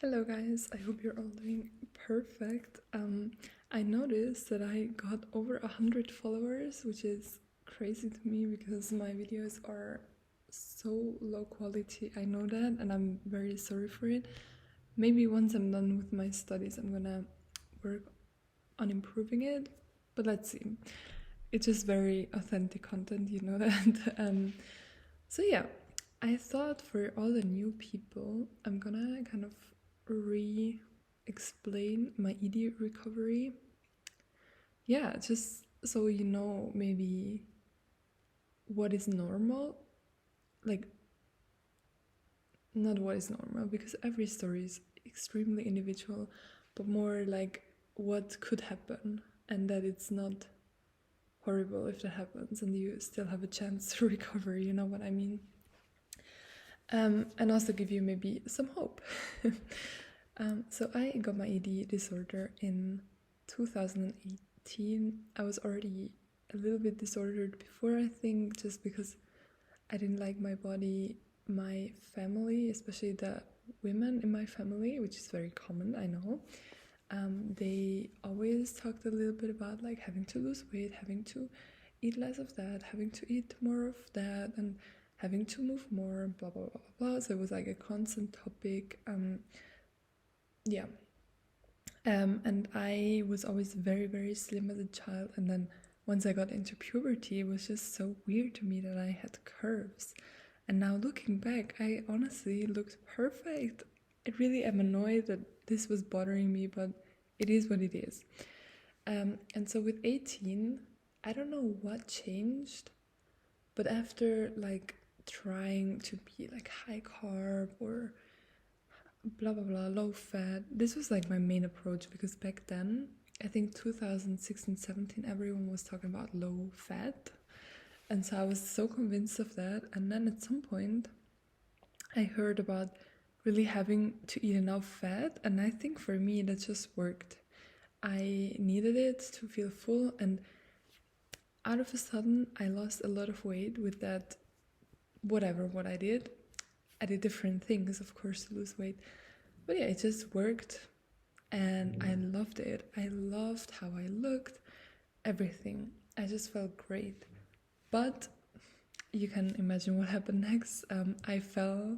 Hello guys, I hope you're all doing perfect. I noticed that I got over 100 followers, which is crazy to me because my videos are so low quality. I know that, and I'm very sorry for it. Maybe once I'm done with my studies, I'm gonna work on improving it, but let's see. It's just very authentic content, you know that. So yeah, I thought for all the new people, I'm gonna kind of re-explain my ED recovery. Yeah, just so you know maybe what is normal, like not what is normal because every story is extremely individual, but more like what could happen and that it's not horrible if that happens and you still have a chance to recover, you know what I mean? And also give you maybe some hope. So I got my ED disorder in 2018. I was already a little bit disordered before, I think, just because I didn't like my body, my family, especially the women in my family, which is very common, I know. They always talked a little bit about like having to lose weight, having to eat less of that, having to eat more of that, and having to move more, blah blah blah blah blah. So it was like a constant topic. Yeah. And I was always very, very slim as a child. And then once I got into puberty, it was just so weird to me that I had curves. And now looking back, I honestly looked perfect. I really am annoyed that this was bothering me, but it is what it is. And so with 18, I don't know what changed, but after like trying to be like high carb or blah blah blah low fat, this was like my main approach because back then I think 2016 17 everyone was talking about low fat, and so I was so convinced of that. And then at some point I heard about really having to eat enough fat, and I think for me that just worked. I needed it to feel full, and out of a sudden I lost a lot of weight with that. Whatever what I did different things, of course, to lose weight. But yeah, it just worked and I loved it. I loved how I looked, everything. I just felt great. But you can imagine what happened next. I fell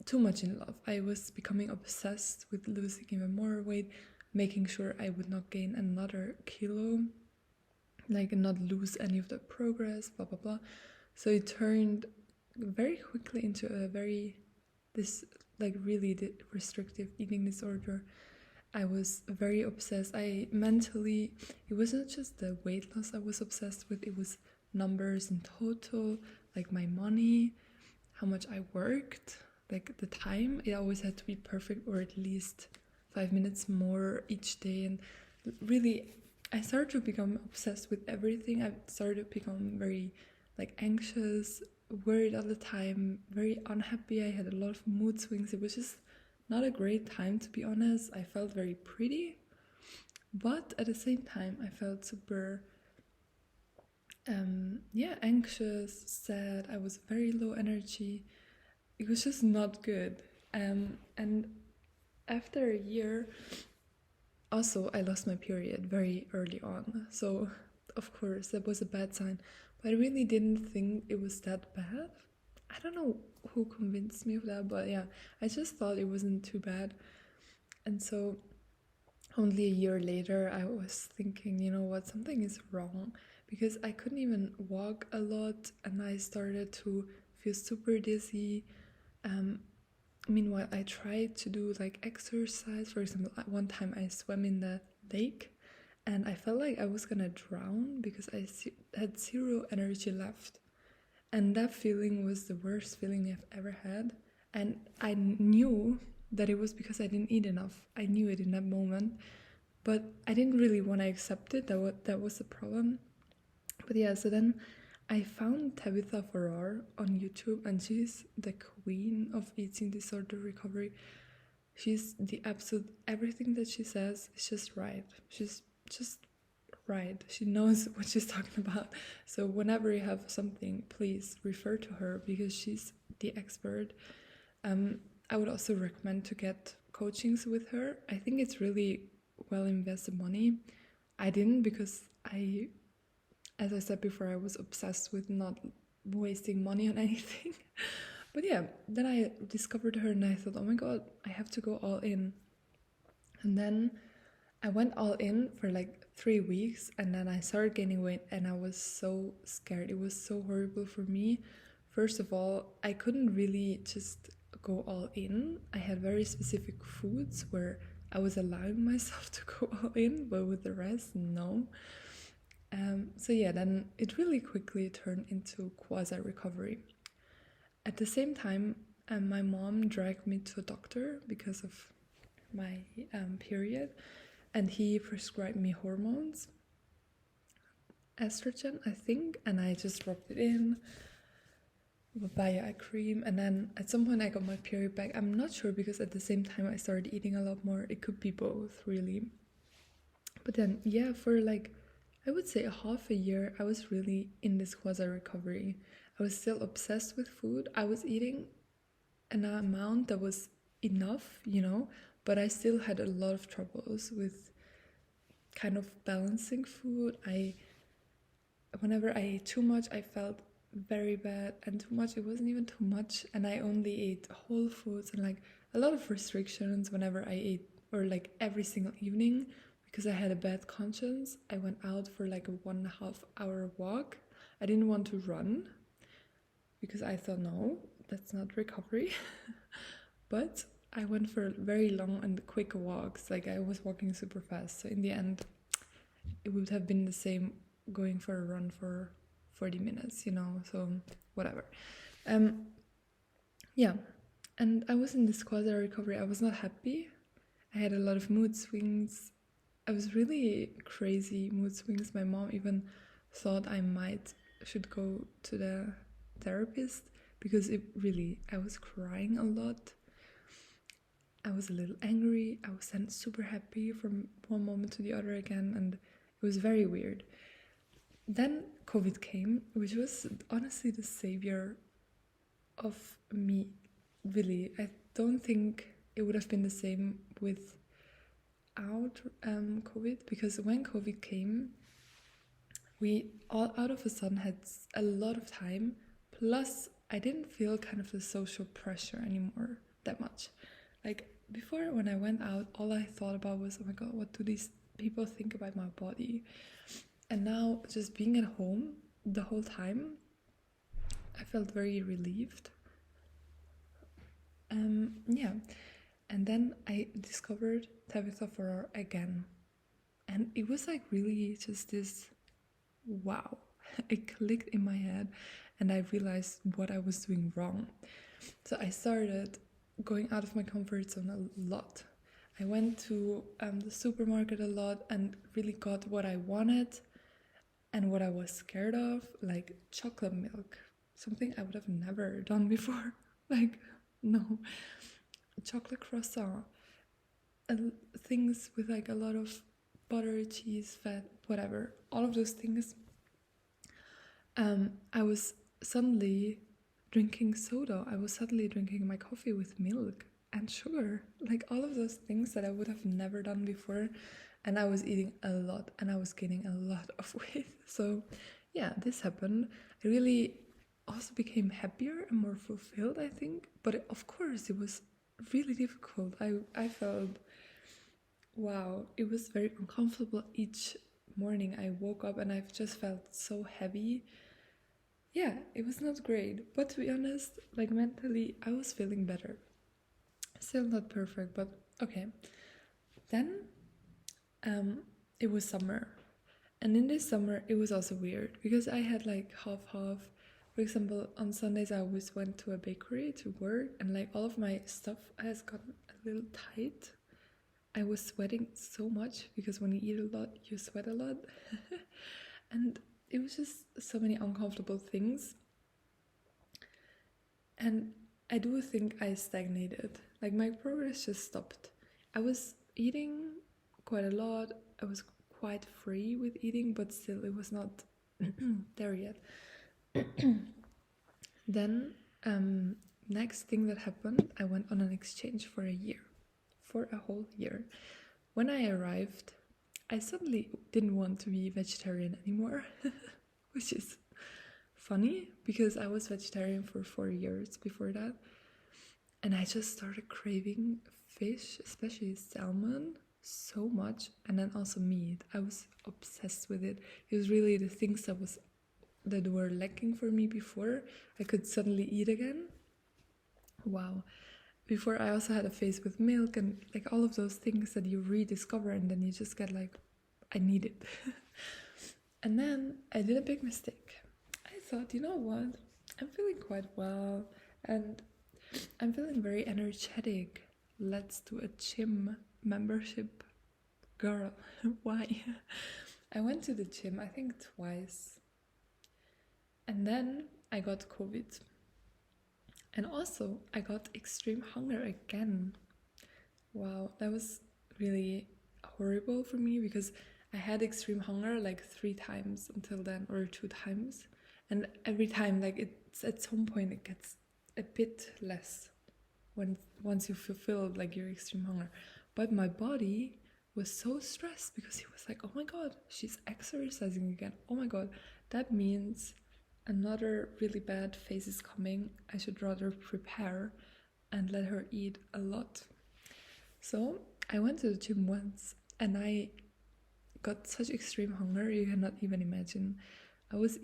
too much in love. I was becoming obsessed with losing even more weight, making sure I would not gain another kilo, like not lose any of the progress, blah, blah, blah. So it turned very quickly into a really restrictive eating disorder. I was very obsessed. It wasn't just the weight loss I was obsessed with, it was numbers in total, like my money, how much I worked, like the time. It always had to be perfect, or at least 5 minutes more each day. And really, I started to become obsessed with everything. I started to become very like anxious, worried all the time, very unhappy. I had a lot of mood swings. It was just not a great time, to be honest. I felt very pretty, but at the same time I felt super anxious, sad. I was very low energy. It was just not good. And after a year, also I lost my period very early on, so of course that was a bad sign. But I really didn't think it was that bad. I don't know who convinced me of that, but yeah, I just thought it wasn't too bad. And so only a year later I was thinking, you know what, something is wrong, because I couldn't even walk a lot and I started to feel super dizzy. Meanwhile, I tried to do like exercise. For example, one time I swam in the lake and I felt like I was gonna drown because I had zero energy left. And that feeling was the worst feeling I've ever had. And I knew that it was because I didn't eat enough. I knew it in that moment. But I didn't really want to accept it. That was the problem. But yeah, so then I found Tabitha Farrar on YouTube, and she's the queen of eating disorder recovery. She's the absolute, everything that she says is just right. She's just right. She knows what she's talking about. So whenever you have something, please refer to her because she's the expert. I would also recommend to get coachings with her. I think it's really well invested money. I didn't because as I said before, I was obsessed with not wasting money on anything. But yeah, then I discovered her and I thought, oh my god, I have to go all in. And then I went all in for like 3 weeks and then I started gaining weight and I was so scared. It was so horrible for me. First of all, I couldn't really just go all in. I had very specific foods where I was allowing myself to go all in, but with the rest, no. So yeah, then it really quickly turned into quasi-recovery. At the same time, my mom dragged me to a doctor because of my period, and he prescribed me hormones, estrogen, I think, and I just rubbed it in, via a cream, and then at some point I got my period back. I'm not sure because at the same time I started eating a lot more. It could be both, really. But then, yeah, for like, I would say a half a year, I was really in this quasi-recovery. I was still obsessed with food. I was eating an amount that was enough, but I still had a lot of troubles with kind of balancing food. Whenever I ate too much, I felt very bad, and too much, it wasn't even too much, and I only ate whole foods and like a lot of restrictions whenever I ate, or like every single evening, because I had a bad conscience. I went out for like a 1.5 hour walk. I didn't want to run because I thought, no, that's not recovery. But I went for very long and quick walks. Like I was walking super fast. So in the end, it would have been the same going for a run for 40 minutes, so whatever. Yeah, and I was in this quasi-recovery. I was not happy. I had a lot of mood swings. I was really crazy mood swings. My mom even thought I should go to the therapist because I was crying a lot. I was a little angry. I was then super happy from one moment to the other again, and it was very weird. Then COVID came, which was honestly the savior of me, really. I don't think it would have been the same without COVID, because when COVID came, we all out of a sudden had a lot of time, plus I didn't feel kind of the social pressure anymore that much. Like before, when I went out, all I thought about was, oh my god, what do these people think about my body? And now just being at home the whole time, I felt very relieved. Yeah. And then I discovered Tabitha Farrar again. And it was like really just this, wow. It clicked in my head and I realized what I was doing wrong. So I started going out of my comfort zone a lot. I went to the supermarket a lot and really got what I wanted and what I was scared of, like chocolate milk, something I would have never done before. Like, no. Chocolate croissant, things with like a lot of butter, cheese, fat, whatever, all of those things. I was suddenly drinking soda. I was suddenly drinking my coffee with milk and sugar, like all of those things that I would have never done before. And I was eating a lot and I was gaining a lot of weight. So yeah, this happened. I really also became happier and more fulfilled, I think. But of course, it was really difficult. I felt, wow, it was very uncomfortable each morning. I woke up and I've just felt so heavy. Yeah, it was not great. But to be honest, like mentally, I was feeling better. Still not perfect, but okay. Then it was summer. And in this summer, it was also weird because I had like half-half. For example, on Sundays, I always went to a bakery to work and like all of my stuff has gotten a little tight. I was sweating so much because when you eat a lot, you sweat a lot. And it was just so many uncomfortable things. And I do think I stagnated. Like my progress just stopped. I was eating quite a lot. I was quite free with eating, but still it was not there yet. Then next thing that happened, I went on an exchange for a year, for a whole year. When I arrived, I suddenly didn't want to be vegetarian anymore, which is funny because I was vegetarian for 4 years before that. And I just started craving fish, especially salmon, so much. And then also meat. I was obsessed with it. It was really the things that were lacking for me before I could suddenly eat again. Wow. Before I also had a phase with milk and like all of those things that you rediscover and then you just get like, I need it. And then I did a big mistake. I thought, you know what? I'm feeling quite well and I'm feeling very energetic. Let's do a gym membership. Girl, why? I went to the gym, I think twice. And then I got COVID. And also, I got extreme hunger again. Wow, that was really horrible for me because I had extreme hunger like 3 times until then, or 2 times. And every time, like it's at some point, it gets a bit less once you fulfill like your extreme hunger. But my body was so stressed because he was like, oh my god, she's exercising again. Oh my god, that means another really bad phase is coming. I should rather prepare and let her eat a lot. So I went to the gym once and I got such extreme hunger you cannot even imagine. I was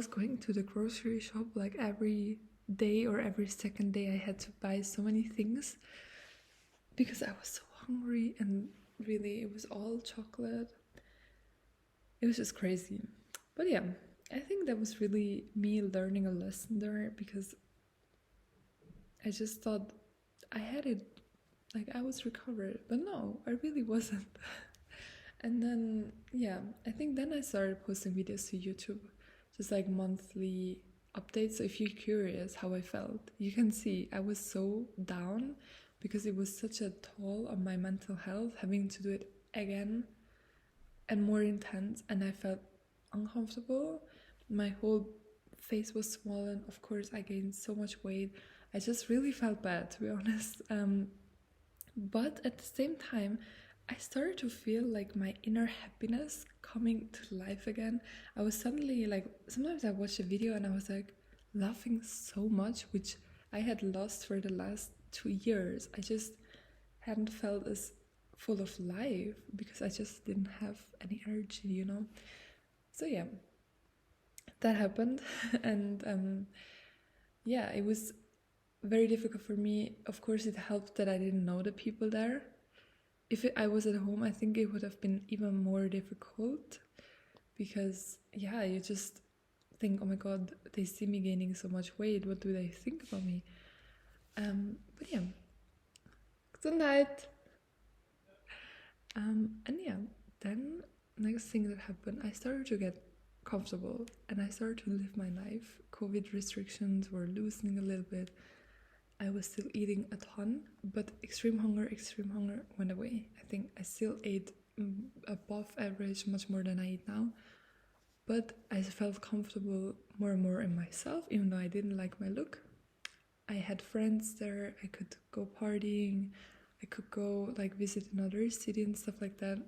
going to the grocery shop like every day or every second day. I had to buy so many things because I was so hungry, and really it was all chocolate. It was just crazy. But yeah, I think that was really me learning a lesson there because I just thought I had it, like I was recovered, but no, I really wasn't. And then, yeah, I think then I started posting videos to YouTube, just like monthly updates. So if you're curious how I felt, you can see I was so down because it was such a toll on my mental health, having to do it again and more intense, and I felt uncomfortable. My whole face was swollen. Of course, I gained so much weight. I just really felt bad, to be honest. But at the same time, I started to feel like my inner happiness coming to life again. I was suddenly like, sometimes I watched a video and I was like laughing so much, which I had lost for the last 2 years. I just hadn't felt as full of life because I just didn't have any energy, you know? So yeah, that happened. And yeah, it was very difficult for me. Of course, it helped that I didn't know the people there. If I was at home, I think it would have been even more difficult because, yeah, you just think, oh my god, they see me gaining so much weight. What do they think about me? But yeah, Gesundheit. And yeah, then next thing that happened, I started to get comfortable and I started to live my life. COVID restrictions were loosening a little bit. I was still eating a ton, but extreme hunger went away. I think I still ate above average, much more than I eat now. But I felt comfortable more and more in myself, even though I didn't like my look. I had friends there, I could go partying, I could go like visit another city and stuff like that.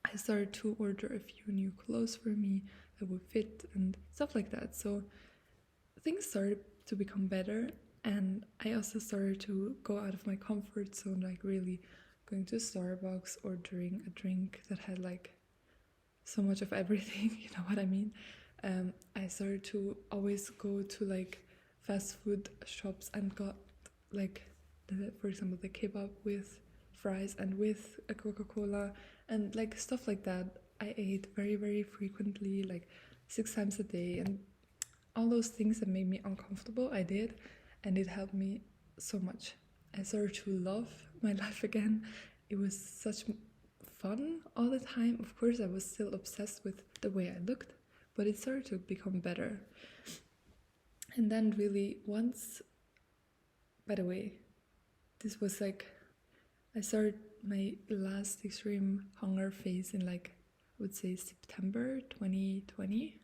I started to order a few new clothes for me that would fit and stuff like that. So things started to become better. And I also started to go out of my comfort zone, like really going to Starbucks, ordering a drink that had like so much of everything, you know what I mean? I started to always go to like fast food shops and got like, for example, the kebab with fries and with a Coca-Cola and like stuff like that. I ate very, very frequently, like 6 times a day, and all those things that made me uncomfortable, I did. And it helped me so much. I started to love my life again. It was such fun all the time. Of course, I was still obsessed with the way I looked, but it started to become better. And then really once, by the way, this was like, I started my last extreme hunger phase in like, I would say September 2020.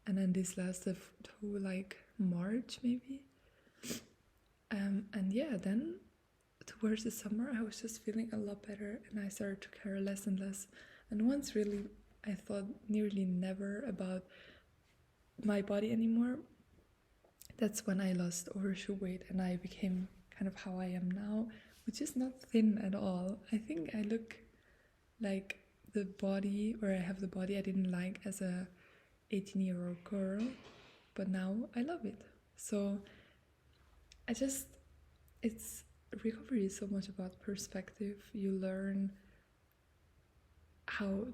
And then this lasted to like March maybe. And yeah, then towards the summer I was just feeling a lot better, and I started to care less and less. And once really I thought nearly never about my body anymore. That's when I lost overshoe weight and I became kind of how I am now, which is not thin at all. I think I look like the body, or I have the body I didn't like as a 18-year-old girl, but now I love it. So it's recovery is so much about perspective. You learn how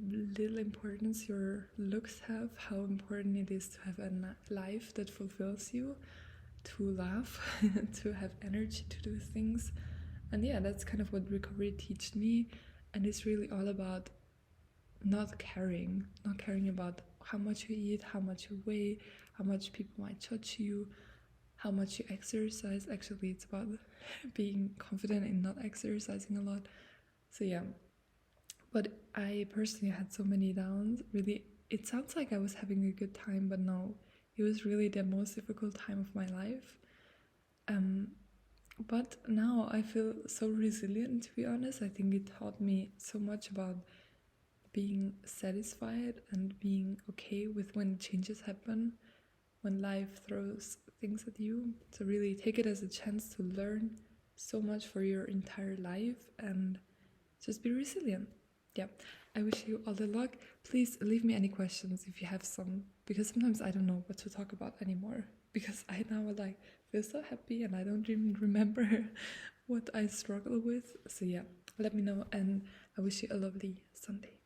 little importance your looks have, how important it is to have a life that fulfills you, to laugh, to have energy to do things. And yeah, that's kind of what recovery taught me. And it's really all about not caring about how much you eat, how much you weigh, how much people might judge you, how much you exercise. Actually, it's about being confident in not exercising a lot. So yeah, but I personally had so many downs. Really, it sounds like I was having a good time, but no, it was really the most difficult time of my life. But now I feel so resilient, to be honest. I think it taught me so much about being satisfied and being okay with when changes happen, when life throws things at you. So really take it as a chance to learn so much for your entire life and just be resilient. Yeah, I wish you all the luck. Please leave me any questions if you have some, because sometimes I don't know what to talk about anymore, because I now like feel so happy and I don't even remember what I struggle with. So yeah, let me know, and I wish you a lovely Sunday.